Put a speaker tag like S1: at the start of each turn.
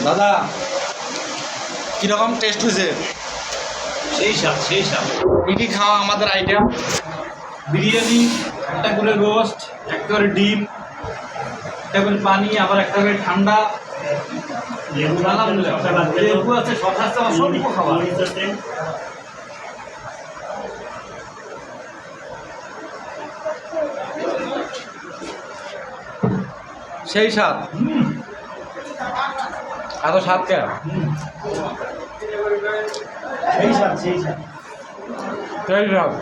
S1: দাদা কিরকম টেস্ট হয়েছে?
S2: সেই স্বাদ সেই স্বাদ।
S1: কি কি খাওয়া আমাদের আইটেম?
S2: বিরিয়ানি, একটা করে রোস্ট, একটা করে ডিম, একটা করে পানি, আবার একটা করে ঠান্ডা। লেবু আছে, শসা আছে, অসংখ্য খাবার।
S1: সেই স্বাদ। এত স্বাদ কে?
S2: সেই স্বাদ সেই স্বাদ।
S1: সেই স্বাদ।